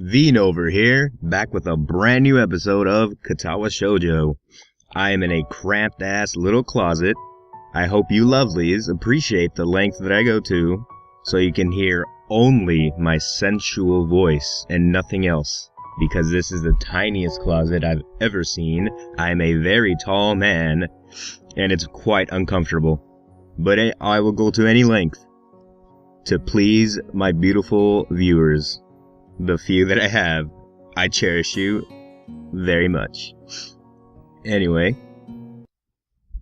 Veen over here, back with a brand new episode of Katawa Shoujo. I am in a cramped ass little closet. I hope you lovelies appreciate the length that I go to, so you can hear only my sensual voice and nothing else. Because this is the tiniest closet I've ever seen. I am a very tall man, and it's quite uncomfortable. But I will go to any length to please my beautiful viewers. The few that I have, I cherish you very much. Anyway,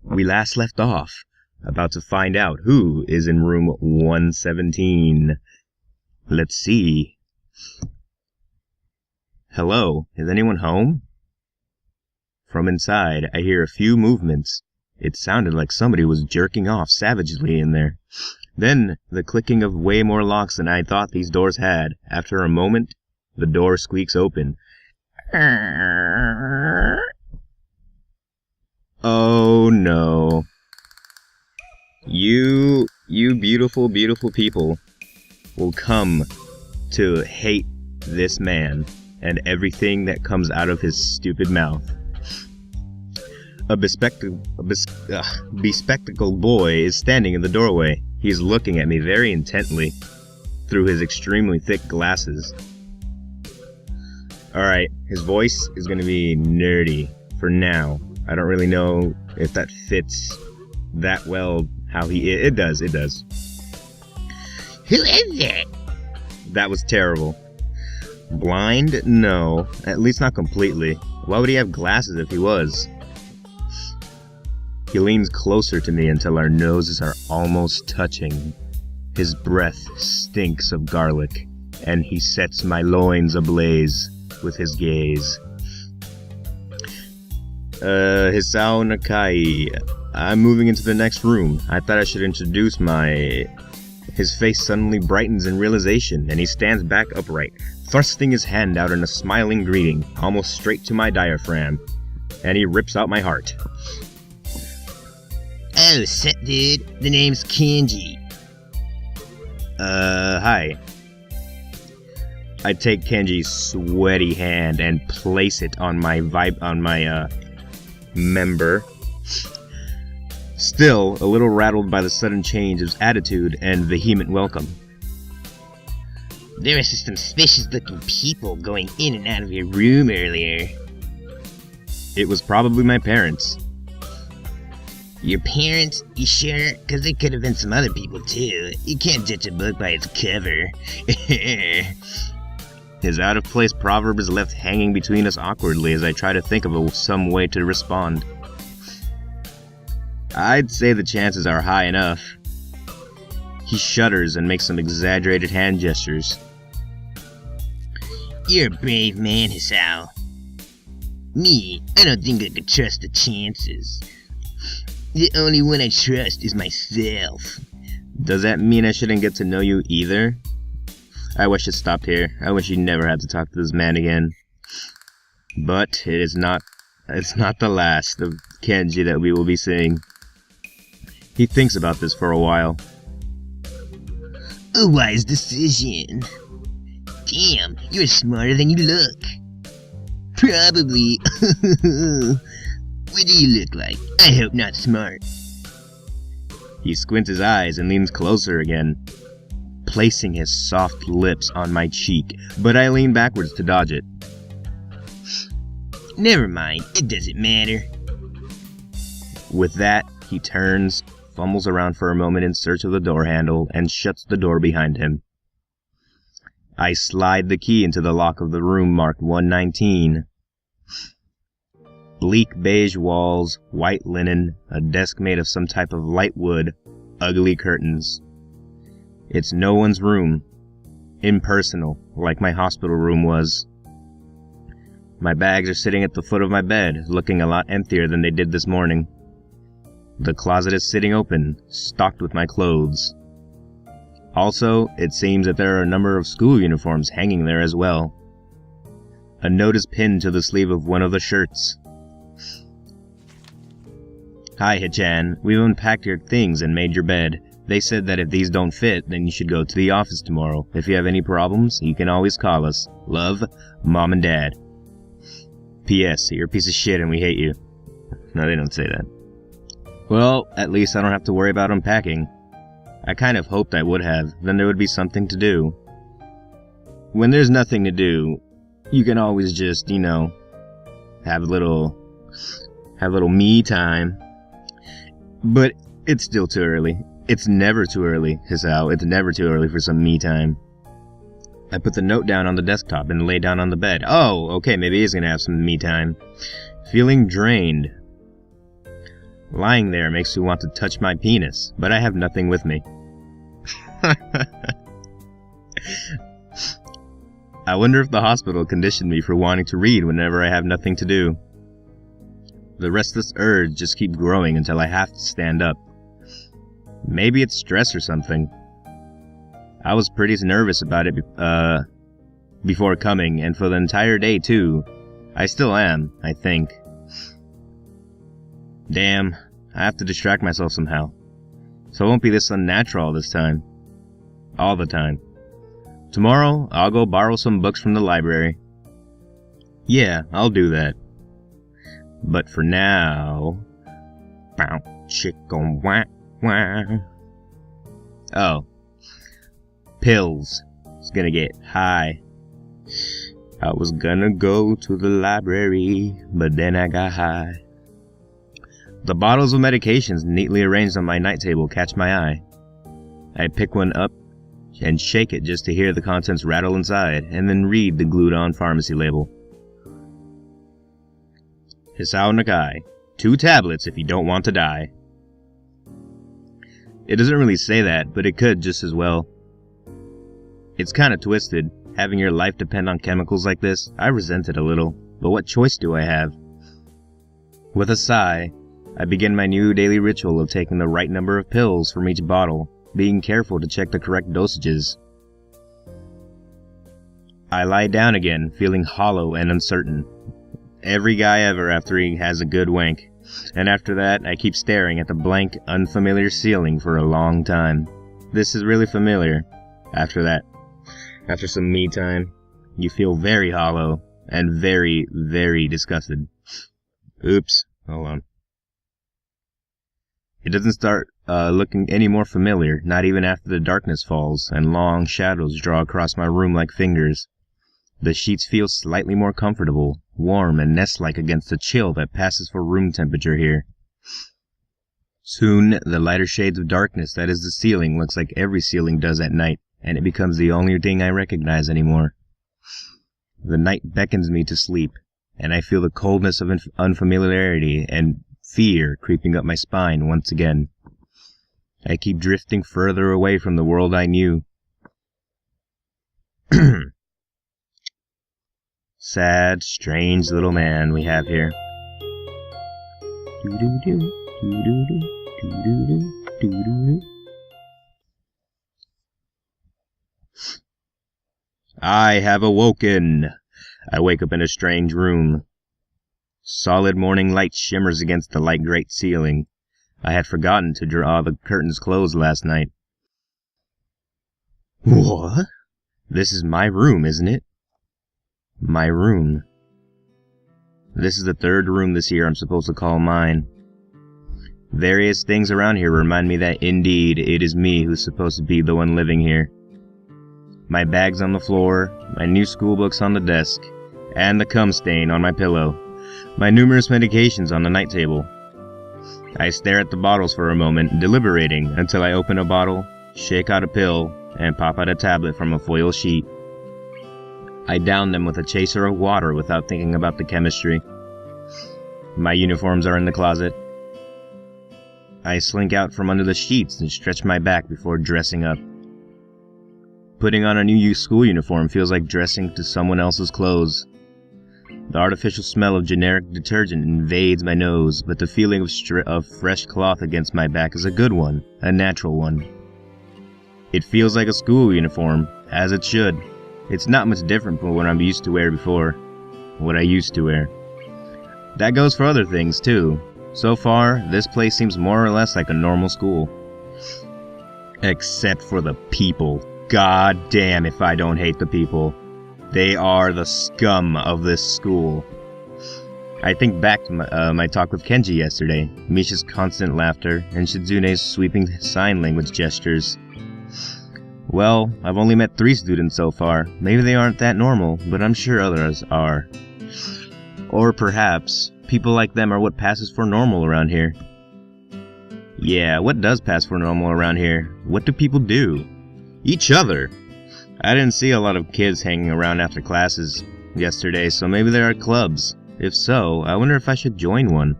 we last left off about to find out who is in room 117. Let's see. Hello, is anyone home? From inside, I hear a few movements. It sounded like somebody was jerking off savagely in there. Then, the clicking of way more locks than I thought these doors had. After a moment, the door squeaks open. Oh no. You beautiful, beautiful people will come to hate this man and everything that comes out of his stupid mouth. A bespectacled boy is standing in the doorway. He's looking at me very intently through his extremely thick glasses. Alright, his voice is going to be nerdy for now. I don't really know if that fits that well how he is. It does. Who is it? That was terrible. Blind? No. At least not completely. Why would he have glasses if he was? He leans closer to me until our noses are almost touching. His breath stinks of garlic, and he sets my loins ablaze with his gaze. Hisao Nakai. I'm moving into the next room. I thought I should introduce His face suddenly brightens in realization, and he stands back upright, thrusting his hand out in a smiling greeting, almost straight to my diaphragm, and he rips out my heart. Oh, sup, dude? The name's Kenji. Hi. I take Kenji's sweaty hand and place it on my member. Still a little rattled by the sudden change of attitude and vehement welcome. There were some suspicious-looking people going in and out of your room earlier. It was probably my parents. Your parents? You sure? Because there could have been some other people too. You can't judge a book by its cover. His out-of-place proverb is left hanging between us awkwardly as I try to think of some way to respond. I'd say the chances are high enough. He shudders and makes some exaggerated hand gestures. You're a brave man, Hisao. Me, I don't think I could trust the chances. The only one I trust is myself. Does that mean I shouldn't get to know you either? I wish it stopped here. I wish you never had to talk to this man again. But it's not the last of Kenji that we will be seeing. He thinks about this for a while. A wise decision. Damn, you're smarter than you look. Probably. What do you look like? I hope not smart. He squints his eyes and leans closer again, placing his soft lips on my cheek, but I lean backwards to dodge it. Never mind, it doesn't matter. With that, he turns, fumbles around for a moment in search of the door handle, and shuts the door behind him. I slide the key into the lock of the room marked 119. Bleak beige walls, white linen, a desk made of some type of light wood, ugly curtains. It's no one's room. Impersonal, like my hospital room was. My bags are sitting at the foot of my bed, looking a lot emptier than they did this morning. The closet is sitting open, stocked with my clothes. Also, it seems that there are a number of school uniforms hanging there as well. A note is pinned to the sleeve of one of the shirts. Hi, Hichan. We've unpacked your things and made your bed. They said that if these don't fit, then you should go to the office tomorrow. If you have any problems, you can always call us. Love, Mom and Dad. P.S. You're a piece of shit and we hate you. No, they don't say that. Well, at least I don't have to worry about unpacking. I kind of hoped I would have, then there would be something to do. When there's nothing to do, you can always just, have a little me time. But it's still too early. It's never too early, Hisao. It's never too early for some me time. I put the note down on the desktop and lay down on the bed. Oh, okay, maybe he's gonna have some me time. Feeling drained. Lying there makes me want to touch my penis, but I have nothing with me. I wonder if the hospital conditioned me for wanting to read whenever I have nothing to do. The restless urge just keeps growing until I have to stand up. Maybe it's stress or something. I was pretty nervous about it before coming, and for the entire day too. I still am, I think. Damn, I have to distract myself somehow. So it won't be this unnatural all this time. All the time. Tomorrow, I'll go borrow some books from the library. Yeah, I'll do that. But for now... Chicken wah wah. Oh. Pills. I was gonna get high. I was gonna go to the library, but then I got high. The bottles of medications neatly arranged on my night table catch my eye. I pick one up and shake it just to hear the contents rattle inside, and then read the glued-on pharmacy label. Hisao Nakai. 2 tablets if you don't want to die. It doesn't really say that, but it could just as well. It's kinda twisted, having your life depend on chemicals like this. I resent it a little, but what choice do I have? With a sigh, I begin my new daily ritual of taking the right number of pills from each bottle, being careful to check the correct dosages. I lie down again, feeling hollow and uncertain. Every guy ever after he has a good wank, and after that I keep staring at the blank, unfamiliar ceiling for a long time. This is really familiar. After that, after some me time, you feel very hollow and very, very disgusted. Oops, hold on. It doesn't start looking any more familiar, not even after the darkness falls and long shadows draw across my room like fingers. The sheets feel slightly more comfortable, warm and nest-like against the chill that passes for room temperature here. Soon, the lighter shades of darkness that is the ceiling looks like every ceiling does at night, and it becomes the only thing I recognize anymore. The night beckons me to sleep, and I feel the coldness of unfamiliarity and fear creeping up my spine once again. I keep drifting further away from the world I knew. Sad, strange little man we have here. I have awoken. I wake up in a strange room. Solid morning light shimmers against the light grate ceiling. I had forgotten to draw the curtains closed last night. What? This is my room, isn't it? My room. This is the 3rd room this year I'm supposed to call mine. Various things around here remind me that indeed it is me who's supposed to be the one living here. My bags on the floor, my new school books on the desk, and the cum stain on my pillow. My numerous medications on the night table. I stare at the bottles for a moment, deliberating until I open a bottle, shake out a pill, and pop out a tablet from a foil sheet. I down them with a chaser of water without thinking about the chemistry. My uniforms are in the closet. I slink out from under the sheets and stretch my back before dressing up. Putting on a new school uniform feels like dressing to someone else's clothes. The artificial smell of generic detergent invades my nose, but the feeling of fresh cloth against my back is a good one, a natural one. It feels like a school uniform, as it should. It's not much different from what I'm used to wear before. What I used to wear. That goes for other things, too. So far, this place seems more or less like a normal school. Except for the people. God damn if I don't hate the people. They are the scum of this school. I think back to my talk with Kenji yesterday, Misha's constant laughter, and Shizune's sweeping sign language gestures. Well, I've only met 3 students so far. Maybe they aren't that normal, but I'm sure others are. Or perhaps, people like them are what passes for normal around here. Yeah, what does pass for normal around here? What do people do? Each other! I didn't see a lot of kids hanging around after classes yesterday, so maybe there are clubs. If so, I wonder if I should join one.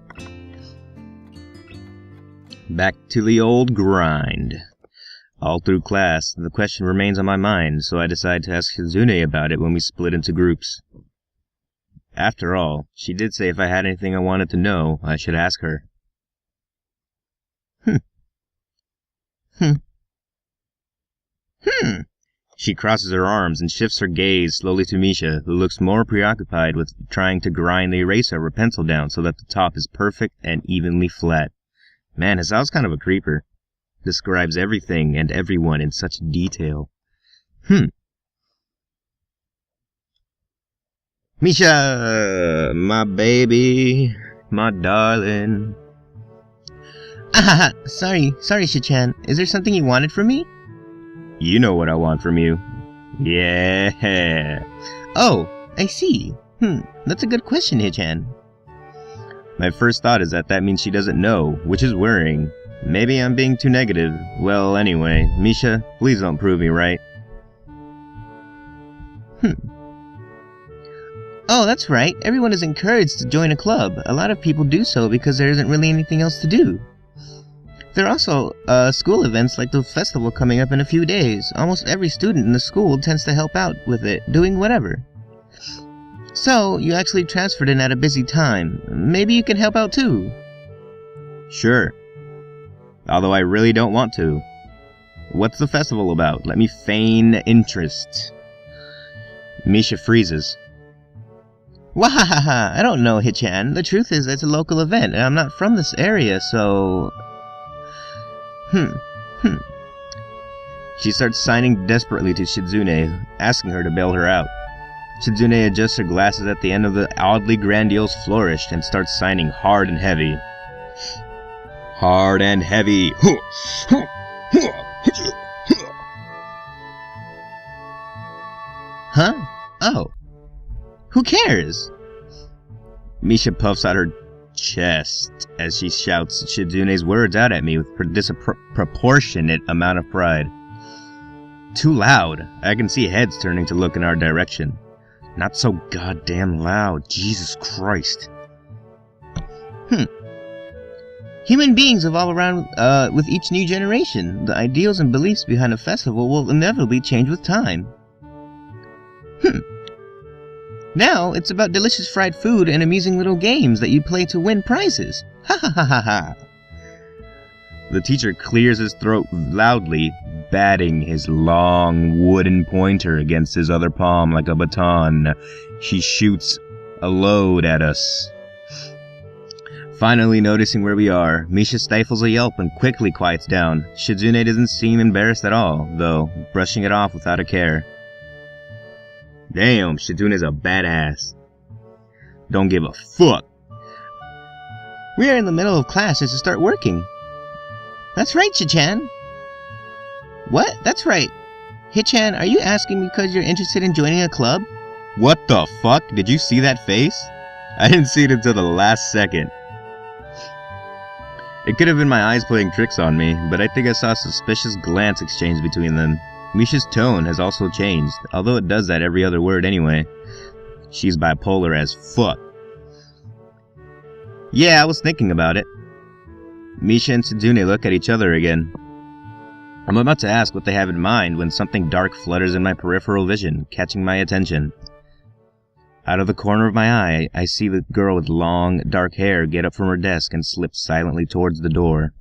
Back to the old grind. All through class, the question remains on my mind, so I decide to ask Shizune about it when we split into groups. After all, she did say if I had anything I wanted to know, I should ask her. She crosses her arms and shifts her gaze slowly to Misha, who looks more preoccupied with trying to grind the eraser of her pencil down so that the top is perfect and evenly flat. Man, Hisao's kind of a creeper. Describes everything and everyone in such detail. Misha, my baby, my darling. Sorry, Shichan. Is there something you wanted from me? You know what I want from you. Yeah. Oh, I see. That's a good question, Hichan. My first thought is that means she doesn't know, which is worrying. Maybe I'm being too negative. Well, anyway, Misha, please don't prove me right. Oh, that's right. Everyone is encouraged to join a club. A lot of people do so because there isn't really anything else to do. There are also school events like the festival coming up in a few days. Almost every student in the school tends to help out with it, doing whatever. So, you actually transferred in at a busy time. Maybe you can help out too. Sure. Although I really don't want to. What's the festival about? Let me feign interest. Misha freezes. Wahahaha, I don't know, Hichan. The truth is it's a local event, and I'm not from this area, so... She starts signing desperately to Shizune, asking her to bail her out. Shizune adjusts her glasses at the end of the oddly grandiose flourish and starts signing hard and heavy. Hard and heavy. Huh? Oh. Who cares? Misha puffs out her chest as she shouts Shizune's words out at me with disproportionate amount of pride. Too loud. I can see heads turning to look in our direction. Not so goddamn loud. Jesus Christ. Human beings evolve around with each new generation. The ideals and beliefs behind a festival will inevitably change with time. Now, it's about delicious fried food and amusing little games that you play to win prizes. Ha ha ha ha ha. The teacher clears his throat loudly, batting his long wooden pointer against his other palm like a baton. She shoots a load at us. Finally noticing where we are, Misha stifles a yelp and quickly quiets down. Shizune doesn't seem embarrassed at all, though, brushing it off without a care. Damn, Shizune's a badass. Don't give a fuck. We are in the middle of class and to start working. That's right, Shichan. What? That's right. Hichan, are you asking because you're interested in joining a club? What the fuck? Did you see that face? I didn't see it until the last second. It could have been my eyes playing tricks on me, but I think I saw a suspicious glance exchanged between them. Misha's tone has also changed, although it does that every other word anyway. She's bipolar as fuck. Yeah, I was thinking about it. Misha and Shizune look at each other again. I'm about to ask what they have in mind when something dark flutters in my peripheral vision, catching my attention. Out of the corner of my eye, I see the girl with long, dark hair get up from her desk and slip silently towards the door.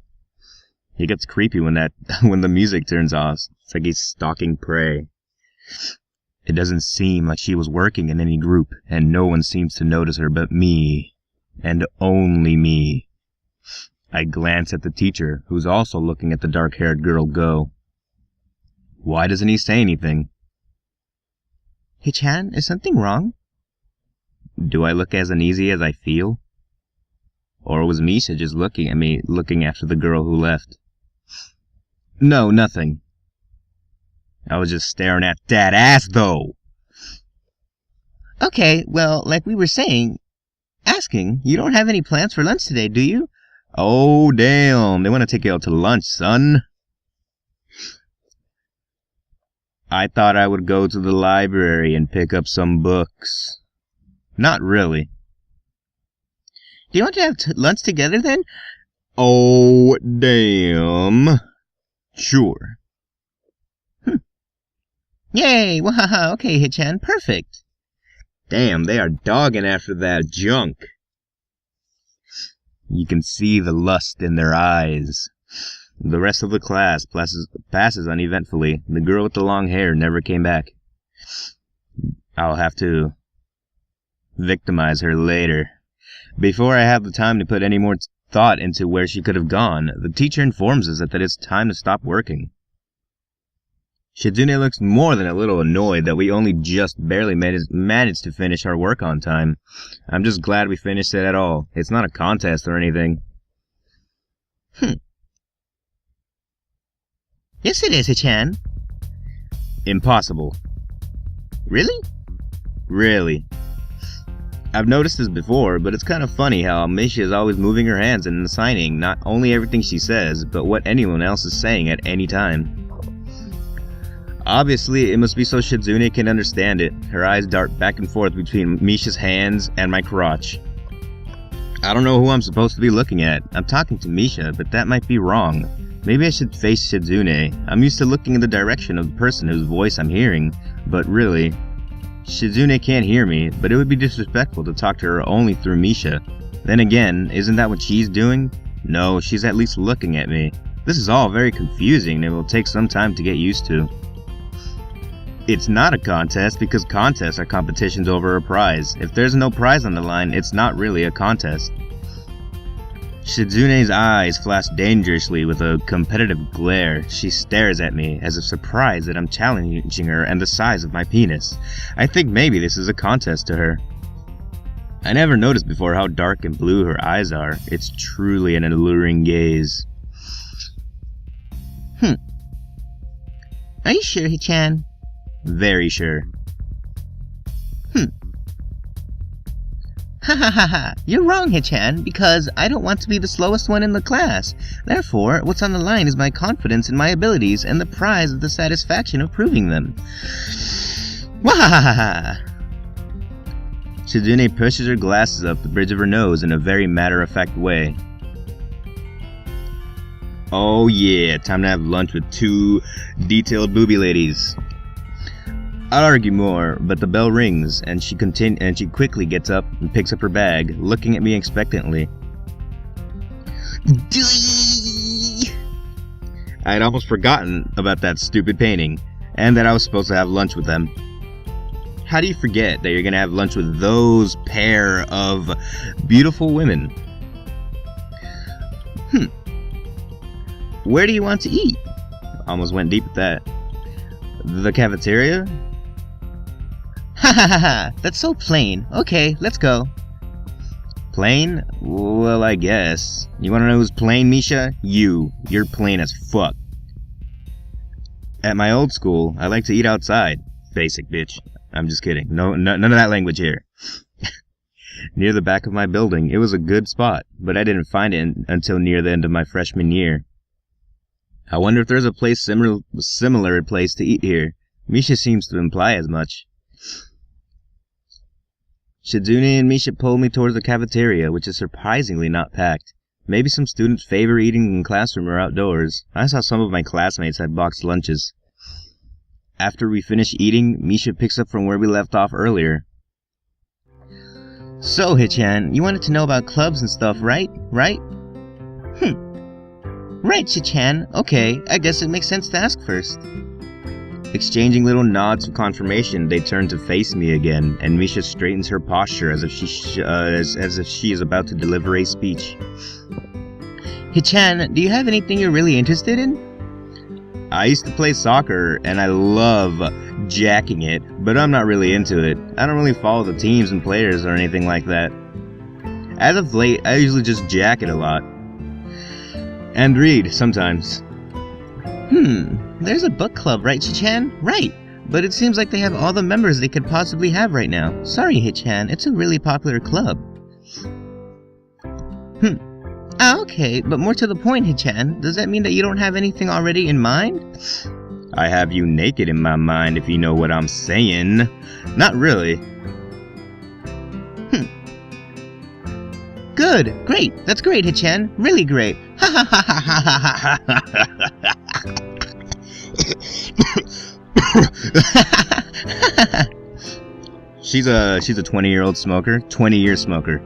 It gets creepy when the music turns off. It's like he's stalking prey. It doesn't seem like she was working in any group, and no one seems to notice her but me. And only me. I glance at the teacher, who's also looking at the dark-haired girl go. Why doesn't he say anything? Hichan, is something wrong? Do I look as uneasy as I feel? Or was Misha just looking at me, looking after the girl who left? No, nothing. I was just staring at that ass, though. Okay, well, like we were asking, you don't have any plans for lunch today, do you? Oh, damn. They want to take you out to lunch, son. I thought I would go to the library and pick up some books. Not really. Do you want to have lunch together, then? Oh, damn. Sure. Yay! Wahaha! Okay, Hichan, perfect. Damn, they are dogging after that junk. You can see the lust in their eyes. The rest of the class passes uneventfully. The girl with the long hair never came back. I'll have to victimize her later. Before I have the time to put any more thought into where she could have gone, the teacher informs us that it's time to stop working. Shizune looks more than a little annoyed that we only just barely managed to finish our work on time. I'm just glad we finished it at all. It's not a contest or anything. Yes, it is, Hichan. Impossible. Really? Really. I've noticed this before, but it's kind of funny how Misha is always moving her hands and assigning not only everything she says, but what anyone else is saying at any time. Obviously, it must be so Shizune can understand it. Her eyes dart back and forth between Misha's hands and my crotch. I don't know who I'm supposed to be looking at. I'm talking to Misha, but that might be wrong. Maybe I should face Shizune. I'm used to looking in the direction of the person whose voice I'm hearing, but really, Shizune can't hear me, but it would be disrespectful to talk to her only through Misha. Then again, isn't that what she's doing? No, she's at least looking at me. This is all very confusing and it will take some time to get used to. It's not a contest because contests are competitions over a prize. If there's no prize on the line, it's not really a contest. Shizune's eyes flash dangerously with a competitive glare. She stares at me as if surprised that I'm challenging her and the size of my penis. I think maybe this is a contest to her. I never noticed before how dark and blue her eyes are. It's truly an alluring gaze. Are you sure, Hichan? Very sure. Ha ha ha ha! You're wrong, Hichan, because I don't want to be the slowest one in the class. Therefore, what's on the line is my confidence in my abilities and the prize of the satisfaction of proving them. Wahahaha! Shizune pushes her glasses up the bridge of her nose in a very matter-of-fact way. Oh yeah, time to have lunch with two detailed booby ladies. I'd argue more, but the bell rings, and she quickly gets up and picks up her bag, looking at me expectantly. I'd almost forgotten about that stupid painting, and that I was supposed to have lunch with them. How do you forget that you're gonna have lunch with those pair of beautiful women? Where do you want to eat? Almost went deep with that. The cafeteria? Ha ha ha ha! That's so plain. Okay, let's go. Plain? Well, I guess. You wanna know who's plain, Misha? You. You're plain as fuck. At my old school, I like to eat outside. Basic, bitch. I'm just kidding. None of that language here. Near the back of my building, it was a good spot, but I didn't find it until near the end of my freshman year. I wonder if there's a place similar place to eat here. Misha seems to imply as much. Shizune and Misha pulled me towards the cafeteria, which is surprisingly not packed. Maybe some students favor eating in the classroom or outdoors. I saw some of my classmates had boxed lunches. After we finish eating, Misha picks up from where we left off earlier. So, Hichan, you wanted to know about clubs and stuff, right? Right, Hichan. Okay, I guess it makes sense to ask first. Exchanging little nods of confirmation, they turn to face me again, and Misha straightens her posture as if she is about to deliver a speech. Hichan, do you have anything you're really interested in? I used to play soccer, and I love jacking it, but I'm not really into it. I don't really follow the teams and players or anything like that. As of late, I usually just jack it a lot. And read, sometimes. There's a book club, right, Chichan? Right! But it seems like they have all the members they could possibly have right now. Sorry, Hichan, it's a really popular club. Okay, but more to the point, Hichan, does that mean that you don't have anything already in mind? I have you naked in my mind, if you know what I'm saying. Not really. Good, great, that's great, Hichan, really great. Ha ha ha ha ha ha ha. She's a 20-year-old smoker, 20-year smoker.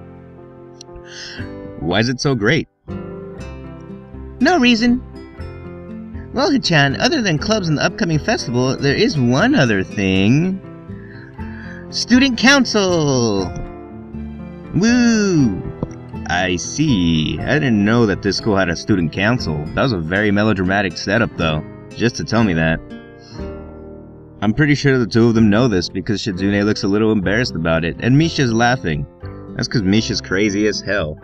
Why is it so great? No reason. Well, Hichan, other than clubs and the upcoming festival, there is one other thing. Student Council! Woo! I see. I didn't know that this school had a student council. That was a very melodramatic setup, though, just to tell me that. I'm pretty sure the two of them know this because Shizune looks a little embarrassed about it, and Misha's laughing. That's because Misha's crazy as hell.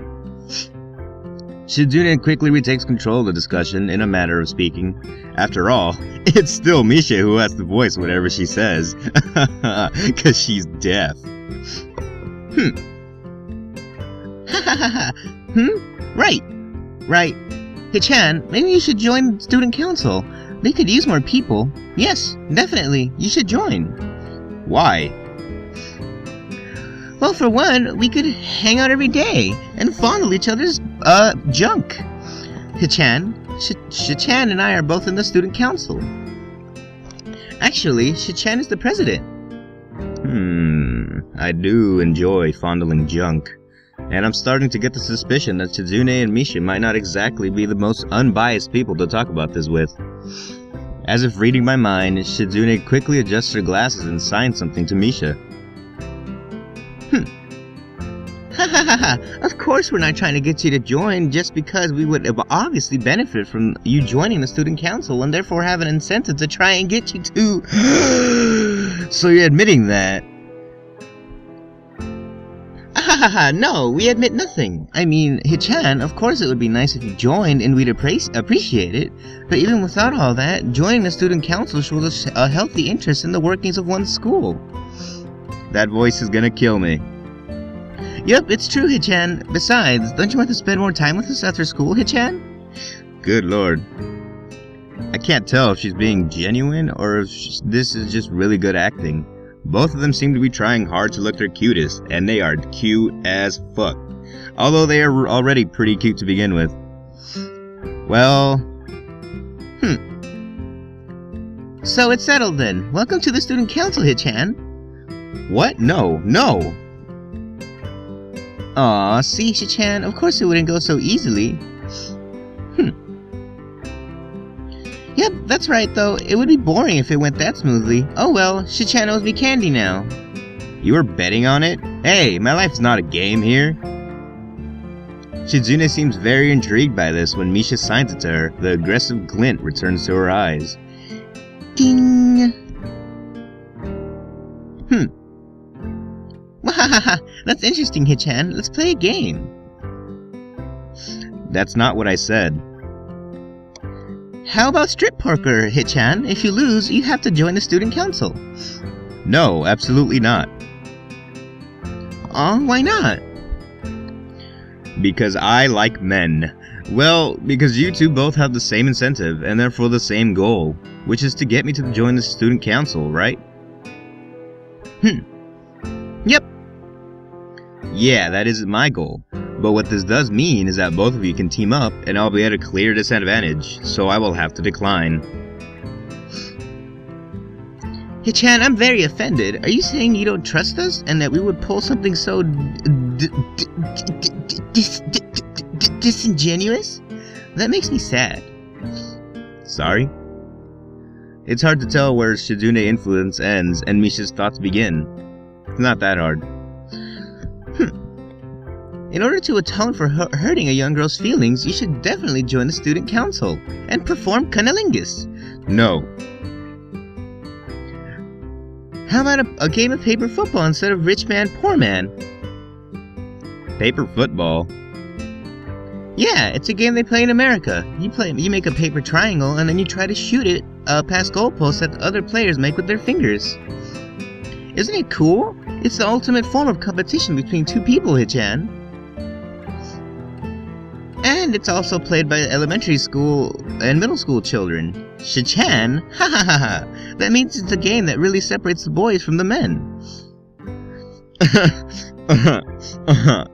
Shizune quickly retakes control of the discussion, in a manner of speaking. After all, it's still Misha who has to voice whatever she says, because she's deaf. Right. Hichan, maybe you should join student council. They could use more people. Yes, definitely, you should join. Why? Well, for one, we could hang out every day and fondle each other's, junk. Hichan, Shichan and I are both in the student council. Actually, Shichan is the president. I do enjoy fondling junk. And I'm starting to get the suspicion that Shizune and Misha might not exactly be the most unbiased people to talk about this with. As if reading my mind, Shizune quickly adjusts her glasses and signs something to Misha. Of course we're not trying to get you to join just because we would obviously benefit from you joining the student council and therefore have an incentive to try and get you to... So you're admitting that? No, we admit nothing. I mean, Hichan, of course it would be nice if you joined and we'd appreciate it, but even without all that, joining the student council shows a healthy interest in the workings of one's school. That voice is gonna kill me. Yep, it's true, Hichan. Besides, don't you want to spend more time with us after school, Hichan? Good lord. I can't tell if she's being genuine or if this is just really good acting. Both of them seem to be trying hard to look their cutest, and they are cute as fuck. Although they are already pretty cute to begin with. Well... So it's settled then. Welcome to the student council, Hichan. What? No. Aw, see, Shichan, of course it wouldn't go so easily. Yep, that's right though. It would be boring if it went that smoothly. Oh well, Shichan owes me candy now. You were betting on it? Hey, my life's not a game here. Shizune seems very intrigued by this when Misha signs it to her. The aggressive glint returns to her eyes. Ding! Wahahaha, that's interesting, Hichan. Let's play a game. That's not what I said. How about strip poker, Hichan? If you lose, you have to join the student council. No, absolutely not. Aw, why not? Because I like men. Well, because you two both have the same incentive, and therefore the same goal, which is to get me to join the student council, right? Yep. Yeah, that is my goal. But what this does mean is that both of you can team up, and I'll be at a clear disadvantage, so I will have to decline. Hichan, I'm very offended. Are you saying you don't trust us, and that we would pull something so disingenuous? That makes me sad. Sorry? It's hard to tell where Shizune's influence ends and Misha's thoughts begin. It's not that hard. In order to atone for hurting a young girl's feelings, you should definitely join the student council and perform cunnilingus. No. How about a game of paper football instead of rich man, poor man? Paper football? Yeah, it's a game they play in America. You make a paper triangle and then you try to shoot it past goalposts that the other players make with their fingers. Isn't it cool? It's the ultimate form of competition between two people, Hichan. And it's also played by elementary school and middle school children. Shichan? Ha ha ha ha! That means it's a game that really separates the boys from the men.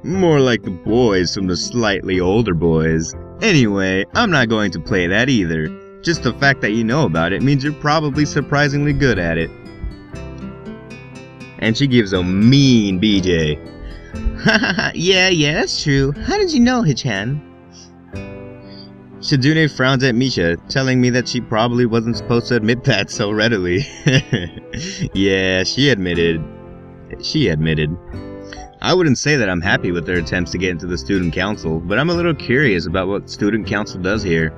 More like the boys from the slightly older boys. Anyway, I'm not going to play that either. Just the fact that you know about it means you're probably surprisingly good at it. And she gives a mean BJ. Yeah, that's true. How did you know, Hichan? Shizune frowns at Misha, telling me that she probably wasn't supposed to admit that so readily. Yeah, she admitted. I wouldn't say that I'm happy with their attempts to get into the student council, but I'm a little curious about what student council does here.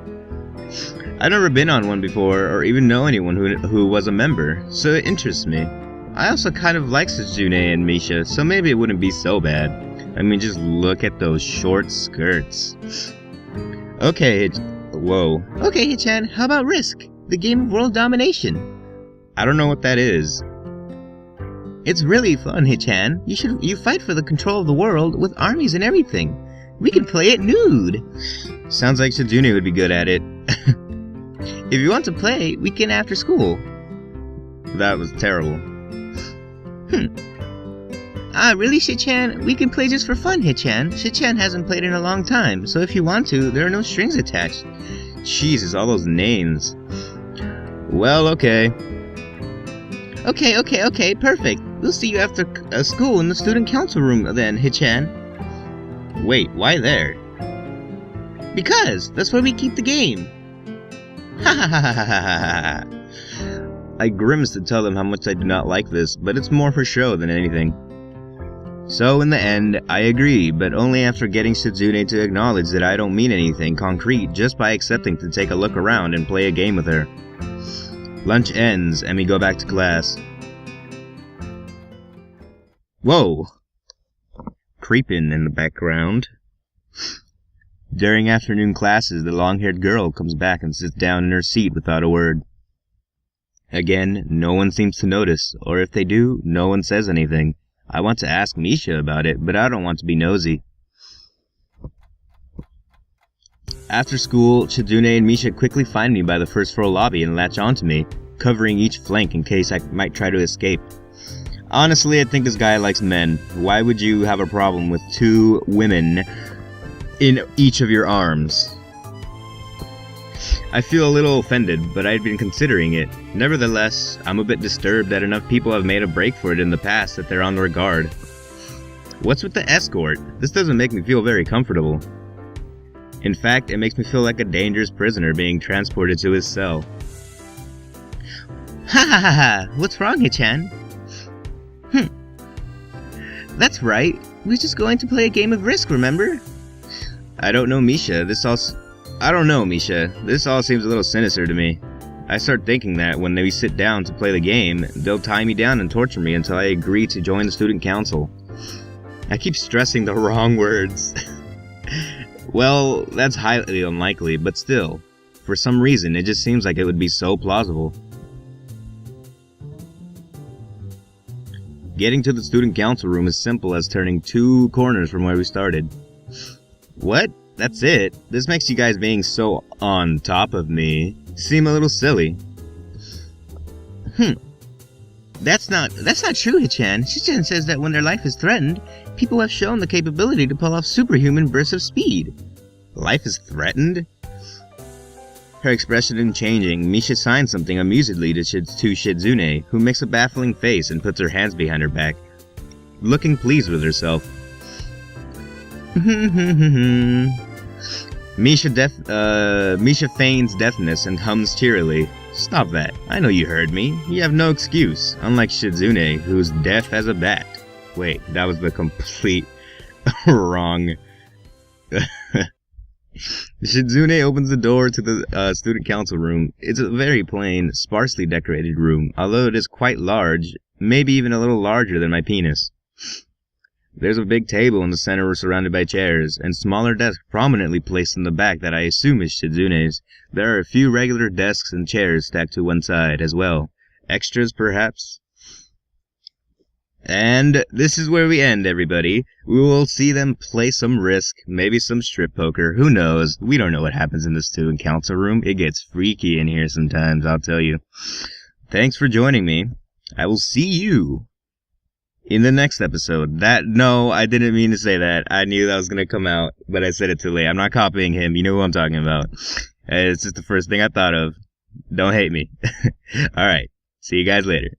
I've never been on one before, or even know anyone who was a member, so it interests me. I also kind of like Shizune and Misha, so maybe it wouldn't be so bad. I mean, just look at those short skirts. Okay, Okay, Hichan, how about Risk? The game of world domination. I don't know what that is. It's really fun, Hichan. You fight for the control of the world with armies and everything. We can play it nude. Sounds like Shizune would be good at it. If you want to play, we can after school. That was terrible. Really, Shichan? We can play just for fun, Hichan. Shichan hasn't played in a long time, so if you want to, there are no strings attached. Jesus, all those names. Well, okay. Okay, perfect. We'll see you after school in the student council room then, Hichan. Wait, why there? Because that's where we keep the game. Ha ha ha ha ha ha ha. I grimace to tell them how much I do not like this, but it's more for show than anything. So in the end, I agree, but only after getting Shizune to acknowledge that I don't mean anything concrete just by accepting to take a look around and play a game with her. Lunch ends, and we go back to class. Whoa! Creeping in the background. During afternoon classes, the long-haired girl comes back and sits down in her seat without a word. Again, no one seems to notice, or if they do, no one says anything. I want to ask Misha about it, but I don't want to be nosy. After school, Shizune and Misha quickly find me by the first floor lobby and latch onto me, covering each flank in case I might try to escape. Honestly, I think this guy likes men. Why would you have a problem with 2 women in each of your arms? I feel a little offended, but I'd been considering it. Nevertheless, I'm a bit disturbed that enough people have made a break for it in the past that they're on their guard. What's with the escort? This doesn't make me feel very comfortable. In fact, it makes me feel like a dangerous prisoner being transported to his cell. Ha ha ha ha! What's wrong, Hichan? That's right. We're just going to play a game of Risk, remember? I don't know, Misha. This all seems a little sinister to me. I start thinking that when we sit down to play the game, they'll tie me down and torture me until I agree to join the student council. I keep stressing the wrong words. Well, that's highly unlikely, but still, for some reason, it just seems like it would be so plausible. Getting to the student council room is simple as turning 2 corners from where we started. What? That's it? This makes you guys being so on top of me seem a little silly. That's not true, Hichan. Shichan says that when their life is threatened, people have shown the capability to pull off superhuman bursts of speed. Life is threatened? Her expression isn't changing. Misha signs something amusedly to Shizune, who makes a baffling face and puts her hands behind her back, looking pleased with herself. Misha feigns deafness and hums cheerily. Stop that. I know you heard me. You have no excuse, unlike Shizune, who's deaf as a bat. Wait, that was the complete wrong. Shizune opens the door to the student council room. It's a very plain, sparsely decorated room, although it is quite large, maybe even a little larger than my penis. There's a big table in the center surrounded by chairs, and smaller desks prominently placed in the back that I assume is Shizune's. There are a few regular desks and chairs stacked to one side as well. Extras, perhaps? And this is where we end, everybody. We will see them play some Risk, maybe some strip poker, who knows? We don't know what happens in the student council room. It gets freaky in here sometimes, I'll tell you. Thanks for joining me. I will see you in the next episode. No, I didn't mean to say that. I knew that was going to come out, but I said it too late. I'm not copying him. You know who I'm talking about. It's just the first thing I thought of. Don't hate me. Alright, see you guys later.